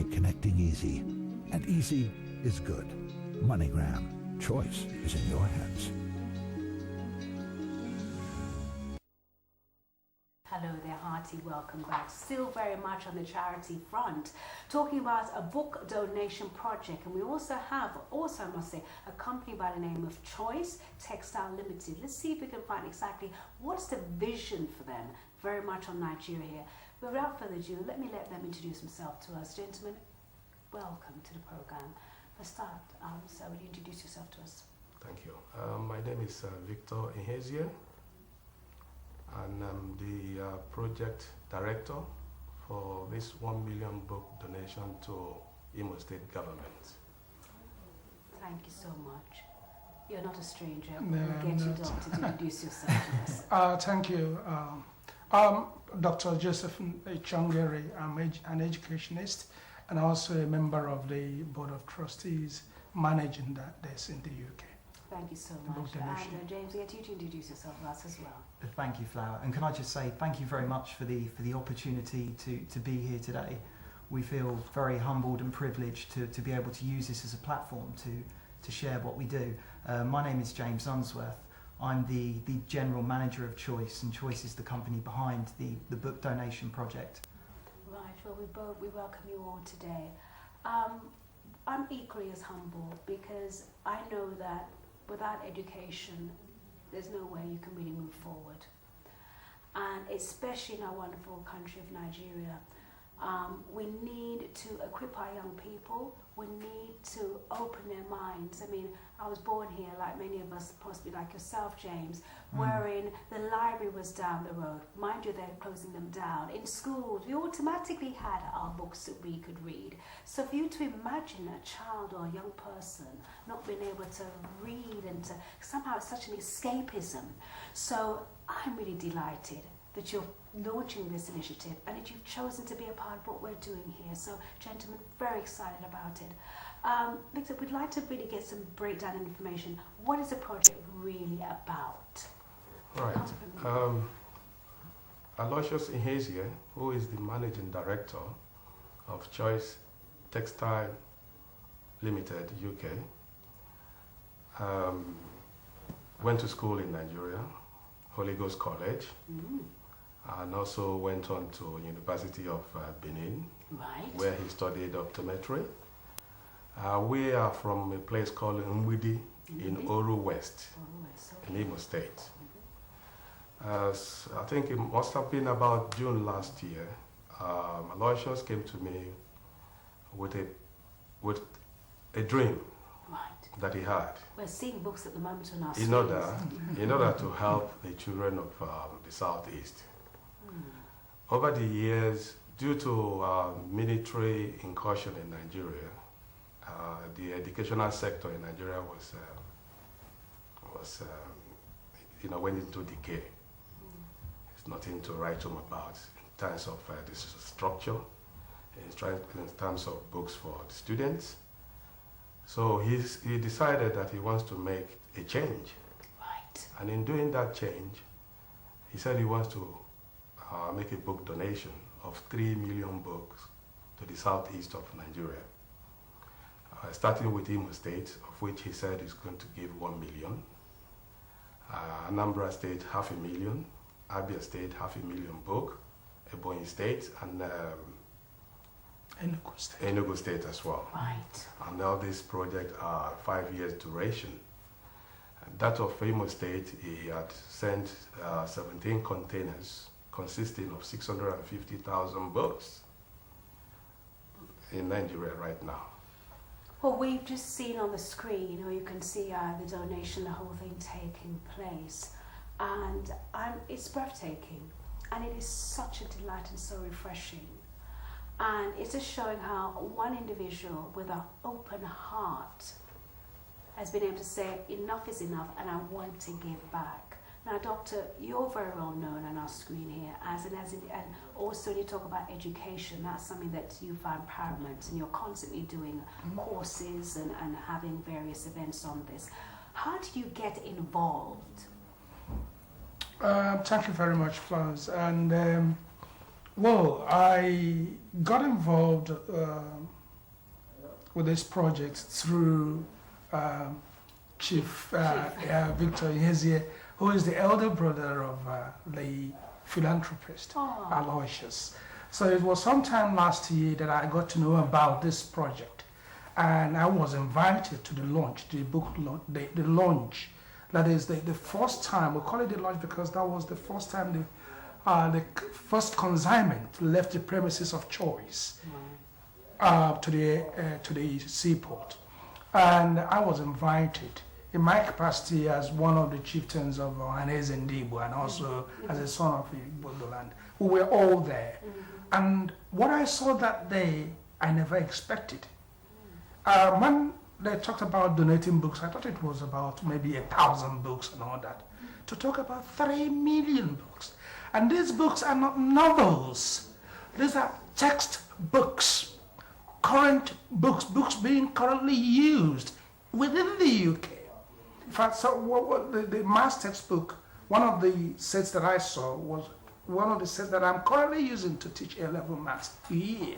make connecting easy. And easy is good. MoneyGram. Choice is in your hands. Hello there, hearty welcome back. Still very much on the charity front, talking about a book donation project, and we also have, I must say, a company by the name of Choice Textile Limited. Let's see if we can find exactly what's the vision for them, very much on Nigeria here. But without further ado, let them introduce themselves to us. Gentlemen, welcome to the program. For start, sir, will you introduce yourself to us? Thank you. My name is Victor Ihezie, and I'm the project director for this 1 million book donation to Imo State government. Thank you so much. You're not a stranger. No, we'll get you, Doctor, to introduce yourself to us. Thank you. I'm Dr. Joseph Chongere. I'm an educationist and also a member of the Board of Trustees managing this in the UK. Thank you so much. And James, get you to introduce yourself to us as well. Thank you, Flower. And can I just say thank you very much for the opportunity to be here today. We feel very humbled and privileged to be able to use this as a platform to share what we do. My name is James Unsworth. I'm the General Manager of Choice, and Choice is the company behind the book donation project. Right, well, we welcome you all today. I'm equally as humble because I know that without education, there's no way you can really move forward. And especially in our wonderful country of Nigeria, we need to equip our young people. We need to open their minds. I mean, I was born here, like many of us, possibly like yourself, James, wherein the library was down the road. Mind you, they're closing them down. In schools, we automatically had our books that we could read. So for you to imagine a child or a young person not being able to read and to somehow it's such an escapism. So I'm really delighted that you're launching this initiative and that you've chosen to be a part of what we're doing here. So, gentlemen, very excited about it. Victor, we'd like to really get some breakdown information. What is the project really about? Right. Aloysius Ihezie, who is the managing director of Choice Textile Limited, UK, went to school in Nigeria, Holy Ghost College, and also went on to University of Benin, right, where he studied optometry. We are from a place called Nwidi in Oru West, in Imo State. I think it must have been about June last year. Aloysius came to me with a dream that he had. We're seeing books at the moment on our in order to help the children of the Southeast. Over the years, due to military incursion in Nigeria, the educational sector in Nigeria went into decay. It's nothing to write home about in terms of the structure, in terms of books for the students. So he decided that he wants to make a change. Right. And in doing that change, he said he wants to make a book donation of 3 million books to the southeast of Nigeria. Starting with Imo State, of which he said he's going to give 1 million. Anambra State, 500,000. Abia State, 500,000 book. Ebonyi State, and Enugu State as well. Right. And all these projects are 5 years duration. And that of Imo State, he had sent 17 containers consisting of 650,000 books in Nigeria right now. Well, we've just seen on the screen, you can see the donation, the whole thing taking place. And it's breathtaking. And it is such a delight and so refreshing. And it's just showing how one individual with an open heart has been able to say, enough is enough and I want to give back. Now, Doctor, you're very well known on our screen here, and also when you talk about education, that's something that you find paramount, and you're constantly doing courses and having various events on this. How did you get involved? Thank you very much, Florence. And Well, I got involved with this project through Chief Victor Ihezie, who is the elder brother of the philanthropist Oh. Aloysius. So it was sometime last year that I got to know about this project, and I was invited to the launch, the book launch, the launch. That is the first time, we call it the launch because that was the first time the first consignment left the premises of choice to the seaport, and I was invited in my capacity as one of the chieftains of Ohanese Ndigbo and also as a son of Igbo land. We were all there, and what I saw that day, I never expected. When they talked about donating books, I thought it was about maybe 1,000 books and all that. To talk about 3 million books. And these books are not novels. These are textbooks, current books, books being currently used within the UK. In fact, so the mass textbook, one of the sets that I saw was one of the sets that I'm currently using to teach A-level maths here.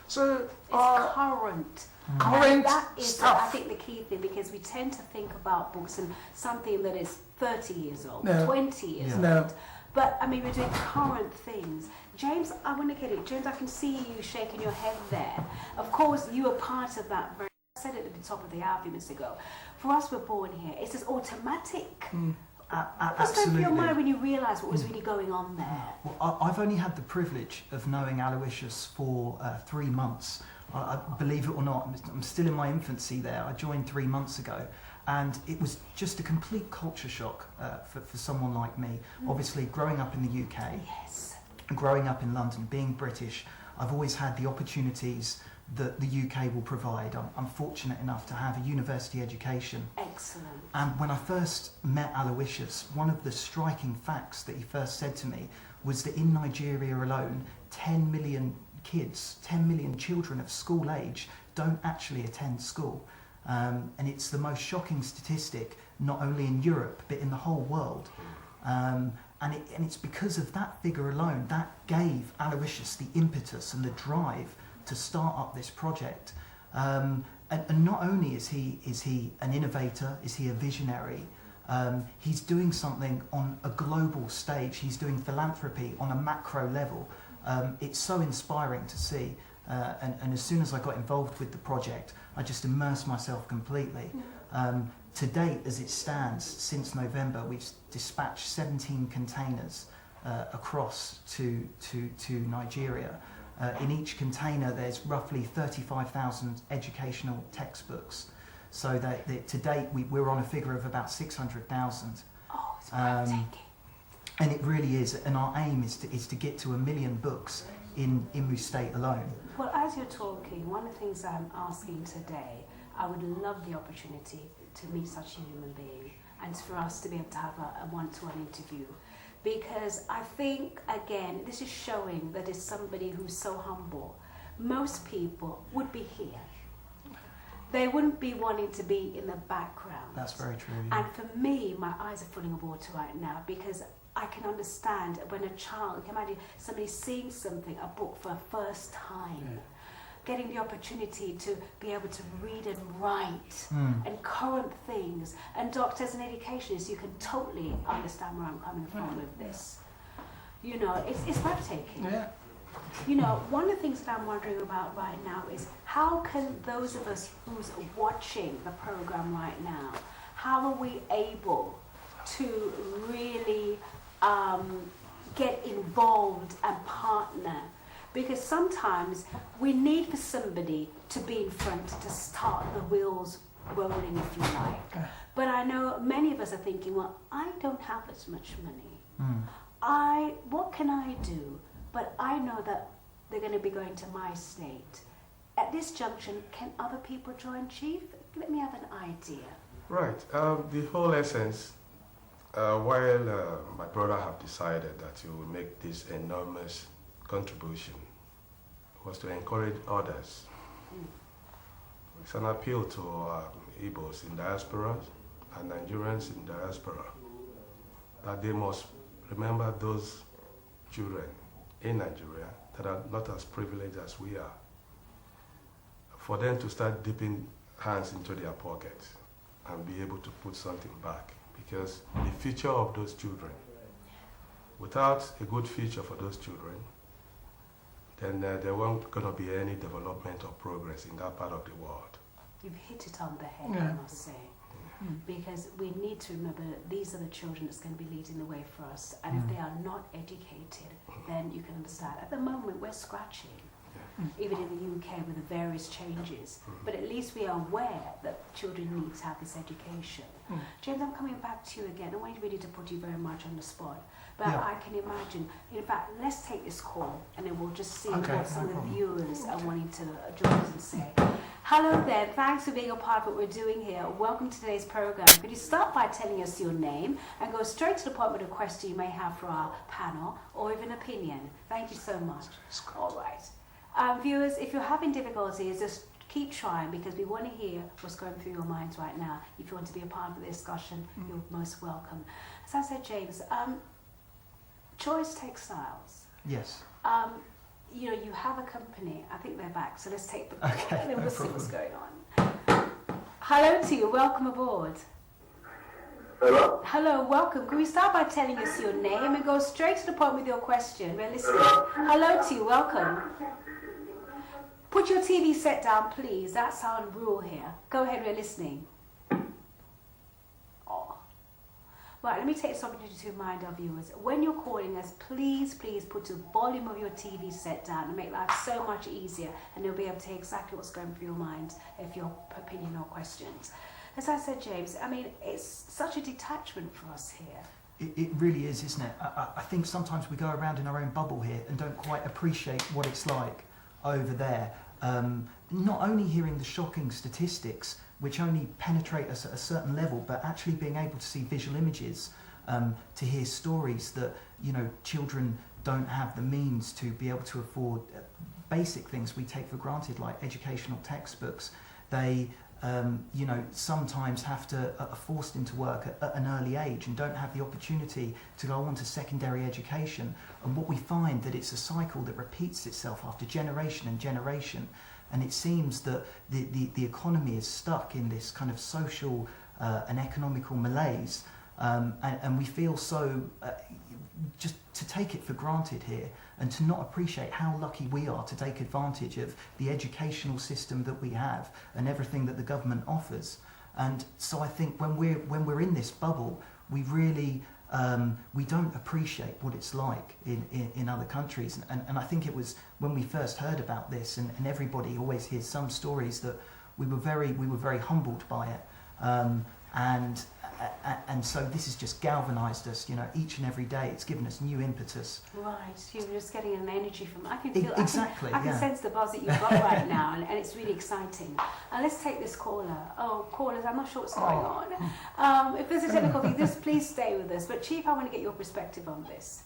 So It's current. current And that is, stuff. I think, the key thing, because we tend to think about books and something that is 30 years old, No. 20 years No. old. But I mean, we're doing current things. James, I want to get it. James, I can see you shaking your head there. Of course, you are part of that. I said it at the top of the hour a few minutes ago. For us, we're born here. It's just automatic. What's going through your mind when you realise what was really going on there? Well, I've only had the privilege of knowing Aloysius for 3 months. I believe it or not, I'm still in my infancy there. I joined 3 months ago, and it was just a complete culture shock for someone like me. Obviously, growing up in the UK, Yes. growing up in London, being British, I've always had the opportunities that the UK will provide. I'm fortunate enough to have a university education. Excellent. And when I first met Aloysius, one of the striking facts that he first said to me was that in Nigeria alone, 10 million kids, 10 million children of school age don't actually attend school. And it's the most shocking statistic, not only in Europe, but in the whole world. And it's because of that figure alone, that gave Aloysius the impetus and the drive to start up this project. And not only is he an innovator, is he a visionary, he's doing something on a global stage. He's doing philanthropy on a macro level. It's so inspiring to see. And as soon as I got involved with the project, I just immersed myself completely. To date, as it stands, since November, we've dispatched 17 containers across to Nigeria. In each container, there's roughly 35,000 educational textbooks. So that to date, we're on a figure of about 600,000. Oh, it's breathtaking. And it really is. And our aim is to get to 1 million books in Imo State alone. Well, as you're talking, one of the things I'm asking today, I would love the opportunity to meet such a human being and for us to be able to have a one-to-one interview. Because I think, again, this is showing that it's somebody who's so humble. Most people would be here. They wouldn't be wanting to be in the background. That's very true. Yeah. And for me, my eyes are filling with water right now because I can understand when a child, you can imagine somebody seeing something, a book for a first time, getting the opportunity to be able to read and write and current things. And doctors and educationists, you can totally understand where I'm coming from with this. You know, it's breathtaking. Yeah. You know, one of the things that I'm wondering about right now is how can those of us who's watching the program right now, how are we able to really get involved and partner? Because sometimes we need for somebody to be in front to start the wheels rolling, if you like. But I know many of us are thinking, well, I don't have as much money. What can I do? But I know that they're going to be going to my state. At this junction, can other people join, Chief? Let me have an idea. Right. The whole essence, while my brother have decided that he will make this enormous contribution, was to encourage others. It's an appeal to Igbos in diaspora and Nigerians in diaspora that they must remember those children in Nigeria that are not as privileged as we are, for them to start dipping hands into their pockets and be able to put something back. Because the future of those children, without a good future for those children, then there won't going to be any development or progress in that part of the world. You've hit it on the head, Yeah. I must say. Because we need to remember these are the children that's going to be leading the way for us. And if they are not educated, then you can understand. At the moment, we're scratching, even in the UK with the various changes. But at least we are aware that children need to have this education. James, I'm coming back to you again. I want really to put you very much on the spot. But Yeah. I can imagine, in fact, let's take this call and then we'll just see Okay, what some no of the problem. viewers are wanting to join us and say. Hello there, thanks for being a part of what we're doing here. Welcome to today's program. Could you start by telling us your name and go straight to the point with a question you may have for our panel or even opinion? Thank you so much. All right. Viewers, if you're having difficulties, just keep trying because we want to hear what's going through your minds right now. If you want to be a part of the discussion, you're most welcome. As I said, James, Choice Textiles. Yes. You know, you have a company. I think they're back, so let's take the call Okay, and then no we'll see problem. what's going on. Hello to you. Welcome aboard. Hello? Hello, welcome. Can we start by telling us your name and go straight to the point with your question? We're listening. Hello to you. Welcome. Put your TV set down, please. That's our rule here. Go ahead. We're listening. Oh. Right, let me take this opportunity to remind our viewers. When you're calling us, please put the volume of your TV set down and make life so much easier, and they'll be able to hear exactly what's going through your mind if your opinion or questions. As I said, James, I mean, it's such a detachment for us here. It really is, isn't it? I think sometimes we go around in our own bubble here and don't quite appreciate what it's like over there. Not only hearing the shocking statistics, which only penetrate us at a certain level, but actually being able to see visual images, to hear stories that, you know, children don't have the means to be able to afford basic things we take for granted, like educational textbooks. They, you know, sometimes have to are forced into work at an early age and don't have the opportunity to go on to secondary education. And what we find that it's a cycle that repeats itself after generation and generation. And it seems that the economy is stuck in this kind of social and economical malaise, and we feel so just to take it for granted here and to not appreciate how lucky we are to take advantage of the educational system that we have and everything that the government offers. And so I think when we're in this bubble, we really we don't appreciate what it's like in other countries. And I think it was when we first heard about this, and everybody always hears some stories, that we were very humbled by it. And so this has just galvanised us, you know, each and every day. It's given us new impetus. Right, you're just getting an energy from. I can feel. Exactly. I can yeah. sense the buzz that you've got right now, and it's really exciting. Let's take this caller. Oh, callers, I'm not sure what's going on. If there's a technical thing, just please stay with us. But Chief, I want to get your perspective on this.